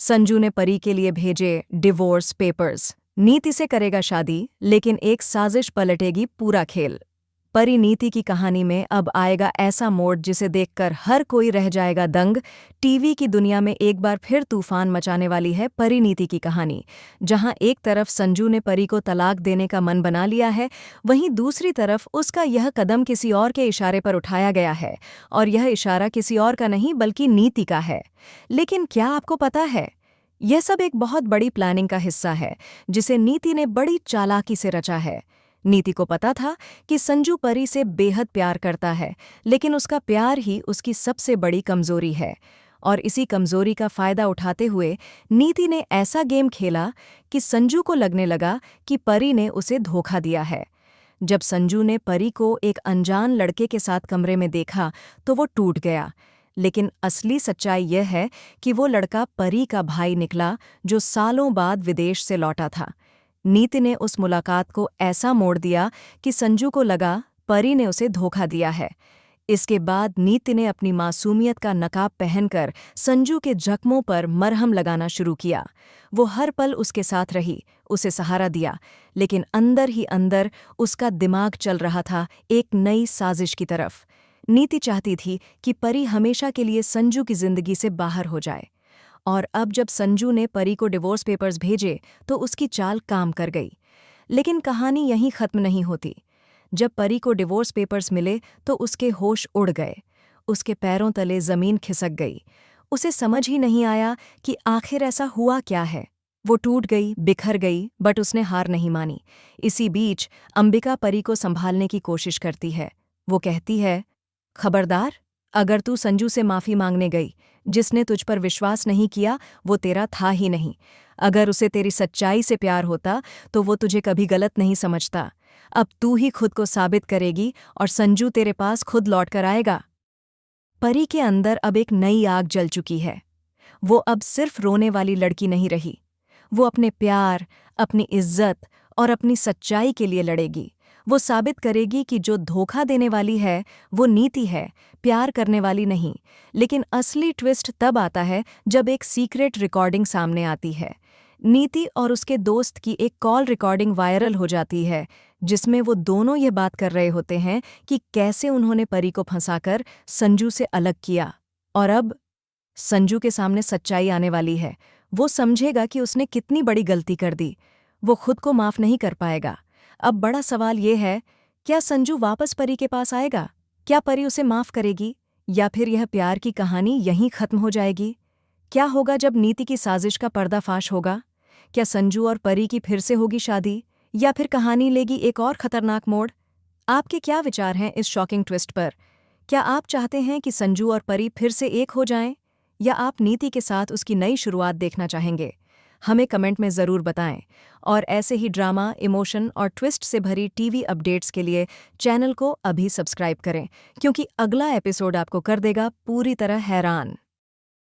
संजू ने परी के लिए भेजे डिवोर्स पेपर्स। नीति से करेगा शादी, लेकिन एक साजिश पलटेगी पूरा खेल। परी नीति की कहानी में अब आएगा ऐसा मोड़ जिसे देखकर हर कोई रह जाएगा दंग। टीवी की दुनिया में एक बार फिर तूफान मचाने वाली है परिणीति की कहानी। जहां एक तरफ संजू ने परी को तलाक देने का मन बना लिया है, वहीं दूसरी तरफ उसका यह कदम किसी और के इशारे पर उठाया गया है, और यह इशारा किसी और का नहीं बल्कि नीति का है। लेकिन क्या आपको पता है, यह सब एक बहुत बड़ी प्लानिंग का हिस्सा है, जिसे नीति ने बड़ी चालाकी से रचा है। नीति को पता था कि संजू परी से बेहद प्यार करता है, लेकिन उसका प्यार ही उसकी सबसे बड़ी कमजोरी है। और इसी कमजोरी का फायदा उठाते हुए नीति ने ऐसा गेम खेला कि संजू को लगने लगा कि परी ने उसे धोखा दिया है। जब संजू ने परी को एक अनजान लड़के के साथ कमरे में देखा तो वो टूट गया। लेकिन असली सच्चाई यह है कि वो लड़का परी का भाई निकला, जो सालों बाद विदेश से लौटा था। नीति ने उस मुलाकात को ऐसा मोड़ दिया कि संजू को लगा परी ने उसे धोखा दिया है। इसके बाद नीति ने अपनी मासूमियत का नकाब पहनकर संजू के जख्मों पर मरहम लगाना शुरू किया। वो हर पल उसके साथ रही, उसे सहारा दिया, लेकिन अंदर ही अंदर उसका दिमाग चल रहा था एक नई साजिश की तरफ। नीति चाहती थी कि परी हमेशा के लिए संजू की जिंदगी से बाहर हो जाए। और अब जब संजू ने परी को डिवोर्स पेपर्स भेजे तो उसकी चाल काम कर गई। लेकिन कहानी यहीं खत्म नहीं होती। जब परी को डिवोर्स पेपर्स मिले तो उसके होश उड़ गए। उसके पैरों तले जमीन खिसक गई। उसे समझ ही नहीं आया कि आखिर ऐसा हुआ क्या है। वो टूट गई, बिखर गई, बट उसने हार नहीं मानी। इसी बीच अंबिका परी को संभालने की कोशिश करती है। वो कहती है, खबरदार, अगर तू संजू से माफी मांगने गई, जिसने तुझ पर विश्वास नहीं किया वो तेरा था ही नहीं। अगर उसे तेरी सच्चाई से प्यार होता तो वो तुझे कभी गलत नहीं समझता। अब तू ही खुद को साबित करेगी और संजू तेरे पास खुद लौट कर आएगा। परी के अंदर अब एक नई आग जल चुकी है। वो अब सिर्फ रोने वाली लड़की नहीं रही। वो अपने प्यार, अपनी इज्जत और अपनी सच्चाई के लिए लड़ेगी। वो साबित करेगी कि जो धोखा देने वाली है वो नीति है, प्यार करने वाली नहीं। लेकिन असली ट्विस्ट तब आता है जब एक सीक्रेट रिकॉर्डिंग सामने आती है। नीति और उसके दोस्त की एक कॉल रिकॉर्डिंग वायरल हो जाती है, जिसमें वो दोनों ये बात कर रहे होते हैं कि कैसे उन्होंने परी को फंसाकर संजू से अलग किया। और अब संजू के सामने सच्चाई आने वाली है। वो समझेगा कि उसने कितनी बड़ी गलती कर दी। वो खुद को माफ नहीं कर पाएगा। अब बड़ा सवाल ये है, क्या संजू वापस परी के पास आएगा? क्या परी उसे माफ करेगी, या फिर यह प्यार की कहानी यहीं खत्म हो जाएगी? क्या होगा जब नीति की साजिश का पर्दाफाश होगा? क्या संजू और परी की फिर से होगी शादी, या फिर कहानी लेगी एक और खतरनाक मोड़? आपके क्या विचार हैं इस शॉकिंग ट्विस्ट पर? क्या आप चाहते हैं कि संजू और परी फिर से एक हो जाएं, या आप नीति के साथ उसकी नई शुरुआत देखना चाहेंगे? हमें कमेंट में ज़रूर बताएं। और ऐसे ही ड्रामा, इमोशन और ट्विस्ट से भरी टीवी अपडेट्स के लिए चैनल को अभी सब्सक्राइब करें, क्योंकि अगला एपिसोड आपको कर देगा पूरी तरह हैरान।